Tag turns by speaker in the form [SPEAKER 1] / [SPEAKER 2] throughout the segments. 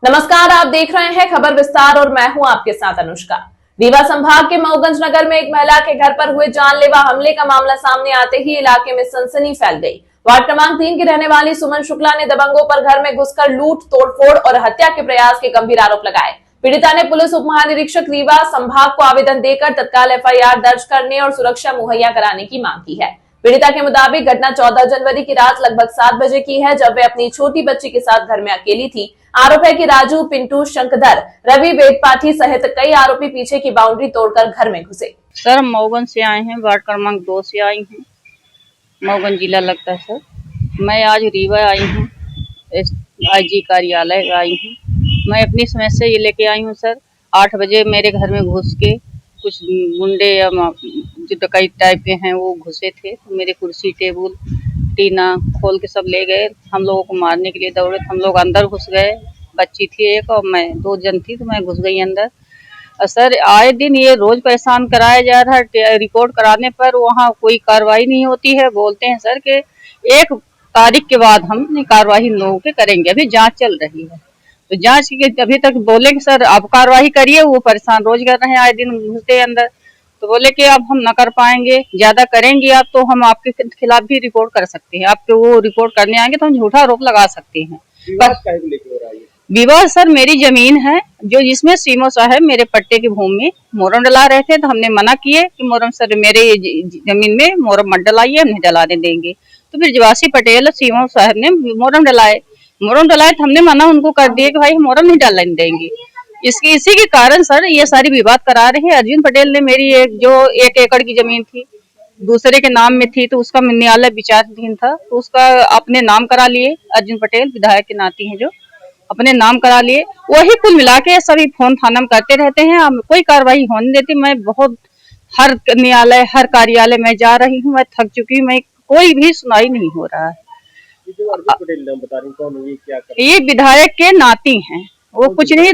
[SPEAKER 1] नमस्कार, आप देख रहे हैं खबर विस्तार और मैं हूं आपके साथ अनुष्का। रीवा संभाग के मऊगंज नगर में एक महिला के घर पर हुए जानलेवा हमले का मामला सामने आते ही इलाके में सनसनी फैल गई। वार्ड क्रमांक 3 की रहने वाली सुमन शुक्ला ने दबंगों पर घर में घुसकर लूट, तोड़फोड़ और हत्या के प्रयास के गंभीर आरोप लगाए। पीड़िता ने पुलिस उप महानिरीक्षक रीवा संभाग को आवेदन देकर तत्काल FIR दर्ज करने और सुरक्षा मुहैया कराने की मांग की है। पीड़िता के मुताबिक घटना 14 जनवरी की रात लगभग 7 बजे की है, जब वे अपनी छोटी बच्ची के साथ घर में अकेली थी। आरोप है कि राजू, पिंटू, शंकरधर, रवि, वेदपाठी सहित कई आरोपी पीछे की बाउंड्री तोड़कर घर में घुसे।
[SPEAKER 2] सर हम मऊगंज से आए हैं, वार्ड क्रमांक 2 से आई हूँ। मऊगंज जिला लगता है सर। मैं आज रीवा आई हूँ, IG कार्यालय आई हूँ। मैं अपनी समस्या ये लेके आई हूँ सर। 8 बजे मेरे घर में घुस के कुछ गुंडे या जो डकैत टाइप के हैं वो घुसे थे, तो मेरे कुर्सी, टेबल, टीना खोल के सब ले गए। हम लोगों को मारने के लिए दौड़े, हम लोग अंदर घुस गए। बच्ची थी एक और मैं, 2 जन थी, तो मैं घुस गई अंदर। सर आए दिन ये रोज परेशान कराया जा रहा है। रिपोर्ट कराने पर वहाँ कोई कार्रवाई नहीं होती है। बोलते हैं सर कि 1 तारीख के बाद हम कार्रवाई लोगों के करेंगे, अभी जांच चल रही है। तो जांच के अभी तक बोले कि सर आप कार्रवाई करिए। वो परेशान रोज कर रहे हैं, आए दिन घुसते अंदर। तो बोले कि अब हम न कर पाएंगे, ज्यादा करेंगे आप तो हम आपके खिलाफ भी रिपोर्ट कर सकते हैं। आपके वो रिपोर्ट करने आएंगे तो हम झूठा आरोप लगा सकते हैं। विवाद सर मेरी जमीन है, जो जिसमें सीमो साहब मेरे पट्टे की भूमि में मोरम डला रहे थे, तो हमने मना किए कि मोरम सर मेरे जमीन में मोरम मत डलाइए, हम नहीं डलाने देंगे। तो फिर जवासी पटेल सीमो साहब ने मोरम डलाए तो हमने मना उनको कर दिए कि भाई मोरम नहीं डालने देंगे। इसी के कारण सर ये सारी विवाद करा रहे हैं। अर्जुन पटेल ने मेरी जो 1 एकड़ की जमीन थी दूसरे के नाम में थी, तो उसका न्यायालय विचाराधीन था, तो उसका अपने नाम करा लिए। अर्जुन पटेल विधायक के नाती हैं, जो अपने नाम करा लिए। वही कुल मिला के सभी फोन थाना में करते रहते हैं, कोई कार्रवाई होने देती। मैं बहुत हर न्यायालय, हर कार्यालय में जा रही हूँ, मैं थक चुकी हूँ, मैं कोई भी सुनाई नहीं हो रहा है। ये विधायक के नाती हैं, वो कुछ नहीं,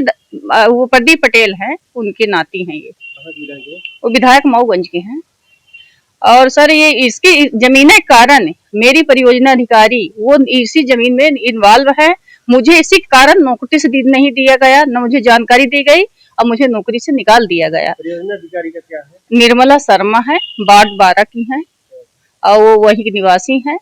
[SPEAKER 2] वो प्रदीप पटेल हैं, उनके नाती हैं ये। वो विधायक मऊगंज के हैं। और सर ये इसकी जमीन के कारण मेरी परियोजना अधिकारी वो इसी जमीन में इन्वॉल्व है। मुझे इसी कारण नौकरी से नहीं दिया गया, न मुझे जानकारी दी गई और मुझे नौकरी से निकाल दिया गया।
[SPEAKER 3] परियोजना अधिकारी का क्या है?
[SPEAKER 2] निर्मला शर्मा है, वार्ड 12 की हैं और वो वहीं की निवासी हैं।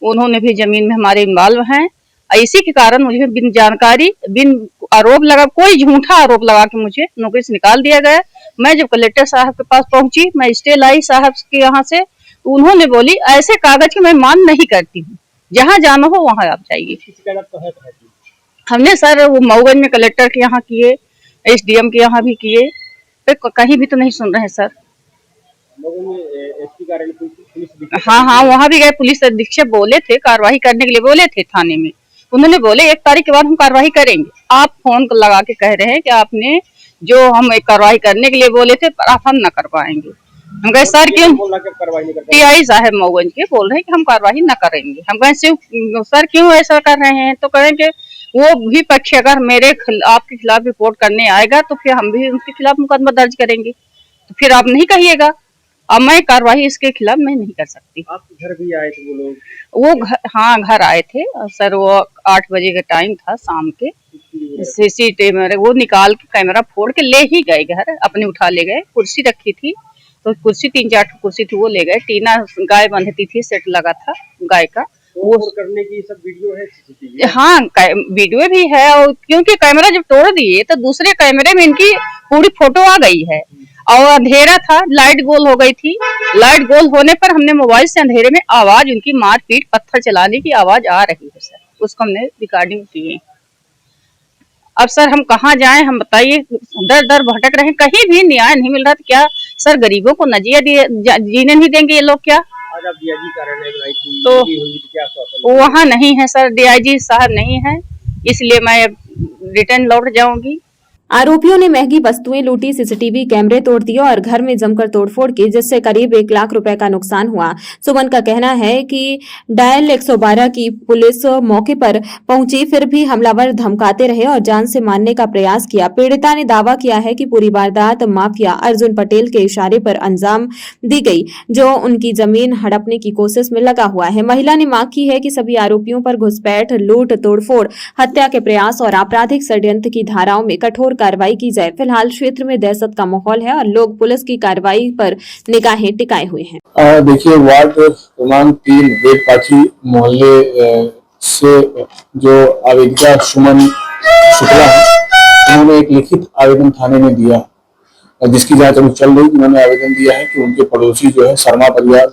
[SPEAKER 2] उन्होंने भी जमीन में हमारे इन्वॉल्व हैं। इसी के कारण मुझे बिन जानकारी, बिन आरोप लगा, कोई झूठा आरोप लगा के मुझे नौकरी से निकाल दिया गया। मैं जब कलेक्टर साहब के पास पहुंची, मैं स्टे लाई साहब के यहाँ से, तो उन्होंने बोली ऐसे कागज के मैं मान नहीं करती हूँ, जहाँ जाना हो वहाँ आप जाइए। हमने सर वो मऊगंज में कलेक्टर के यहाँ किए, SDM के यहाँ भी किए, फिर कहीं भी तो नहीं सुन रहे सर। हाँ, वहाँ भी गए। पुलिस अधीक्षक बोले थे कार्रवाई करने के लिए, बोले थे थाने में। उन्होंने बोले 1 तारीख के बाद हम कार्रवाई करेंगे। आप फोन लगा के कह रहे हैं कि आपने जो हम एक कार्रवाई करने के लिए बोले थे, पर आप हम न कर पाएंगे। हम कहे सर क्यों? TI साहब मऊगंज के बोल रहे हैं कि हम कार्रवाई न करेंगे। हम कहे सर क्यों ऐसा कर रहे हैं? तो कहें कि वो भी पक्ष अगर आपके खिलाफ रिपोर्ट करने आएगा तो फिर हम भी उनके खिलाफ मुकदमा दर्ज करेंगे, तो फिर आप नहीं कहिएगा। अब मैं कार्रवाई इसके खिलाफ मैं नहीं कर सकती।
[SPEAKER 3] आपके घर भी आए थे वो लोग?
[SPEAKER 2] वो हाँ, घर आए थे सर। वो 8 बजे का टाइम था शाम के। CCTV वो निकाल के कैमरा फोड़ के ले ही गए घर, अपने उठा ले गए। कुर्सी रखी थी, तो कुर्सी 3-4 कुर्सी थी, वो ले गए। टीना गाय बंधती थी, सेट लगा था गाय का, वो
[SPEAKER 3] करने की सब वीडियो है।
[SPEAKER 2] हाँ, वीडियो भी है। और क्योंकि कैमरा जब तोड़ दिए तो दूसरे कैमरे में इनकी पूरी फोटो आ गई है, और अंधेरा था, लाइट गोल हो गई थी। लाइट गोल होने पर हमने मोबाइल से अंधेरे में आवाज, उनकी मारपीट, पत्थर चलाने की आवाज आ रही है सर, उसको हमने रिकॉर्डिंग की है। अब सर हम कहाँ जाएं, हम बताइए। दर दर भटक रहे हैं, कहीं भी न्याय नहीं मिल रहा। तो क्या सर गरीबों को नजिया जीने नहीं देंगे ये लोग क्या?
[SPEAKER 3] आज आप DIG कार्यालय में आई थी,
[SPEAKER 2] तो वहाँ नहीं है सर, DIG साहब नहीं है, इसलिए मैं रिटर्न लौट जाऊंगी।
[SPEAKER 4] आरोपियों ने महंगी वस्तुएं लूटी, सीसीटीवी कैमरे तोड़ दिए और घर में जमकर तोड़फोड़ की, जिससे करीब 1 लाख रुपए का नुकसान हुआ। सुमन का कहना है कि डायल 112 की पुलिस मौके पर पहुंची, फिर भी हमलावर धमकाते रहे और जान से मारने का प्रयास किया। पीड़िता ने दावा किया है कि पूरी वारदात माफिया अर्जुन पटेल के इशारे पर अंजाम दी गई, जो उनकी जमीन हड़पने की कोशिश में लगा हुआ है। महिला ने मांग की है कि सभी आरोपियों पर घुसपैठ, लूट, तोड़फोड़, हत्या के प्रयास और आपराधिक षड्यंत्र की धाराओं में कठोर कार्रवाई की जाए। फिलहाल क्षेत्र में दहशत का माहौल है और लोग पुलिस की कार्रवाई पर निगाहें टिकाए हुए हैं।
[SPEAKER 5] देखिए, वार्ड क्रमांक 3 वेदपाची मोहल्ले से जो आवेदिका सुमन शुक्ला है, उन्होंने एक लिखित आवेदन थाने में दिया, जिसकी जांच अभी चल रही। उन्होंने आवेदन दिया है कि उनके पड़ोसी जो है शर्मा परिवार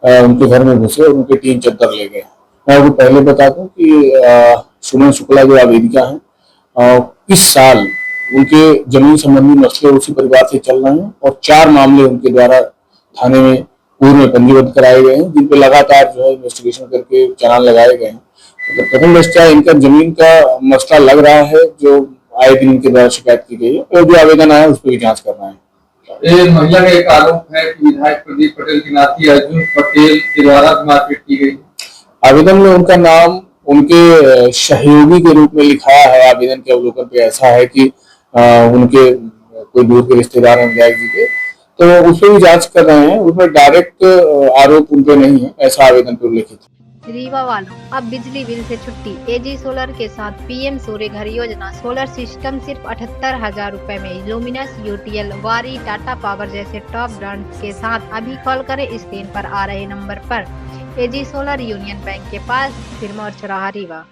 [SPEAKER 5] है, उनके घर में घुसे और उनके 3 चद्दर ले गए। मैं आपको पहले बता दूं कि सुमन शुक्ला जो आवेदिका है, इस साल उनके जमीन संबंधी मसले उसी परिवार से चल रहे हैं और 4 मामले उनके द्वारा थाने में पूर्व में पंजीबद्ध कराए गए हैं, जिन पे लगातार जो है इन्वेस्टिगेशन करके चालान लगाए गए हैं। तो प्रथम दृष्टया इनका जमीन का मसला लग रहा है, जो आए दिन इनके द्वारा शिकायत की गई है, और जो आवेदन आया है उस पर भी जांच करना है।
[SPEAKER 6] महिला का एक आरोप है कि विधायक प्रदीप पटेल की नाती अर्जुन पटेल के द्वारा मारपीट की गई। आवेदन
[SPEAKER 5] में उनका नाम उनके सहयोगी के रूप में लिखा है। आवेदन के अवलोकन पे ऐसा है कि उनके कोई दूर के रिश्तेदार हैं विधायक जी के, तो उस पर भी जांच कर रहे हैं। उसमें डायरेक्ट आरोप उन पे नहीं है, ऐसा आवेदन पे उल्लेखित है।
[SPEAKER 7] रीवा वालों, अब बिजली बिल से छुट्टी। एजी सोलर के साथ पीएम सूर्य घर योजना। सोलर सिस्टम सिर्फ 78,000 रुपए में। लुमिनस, यूटीएल, वारी, टाटा पावर जैसे टॉप ब्रांड के साथ अभी कॉल करें स्क्रीन पर आ रहे नंबर पर। एजी सोलर यूनियन बैंक के पास, सिरमौर चौराहा, रीवा।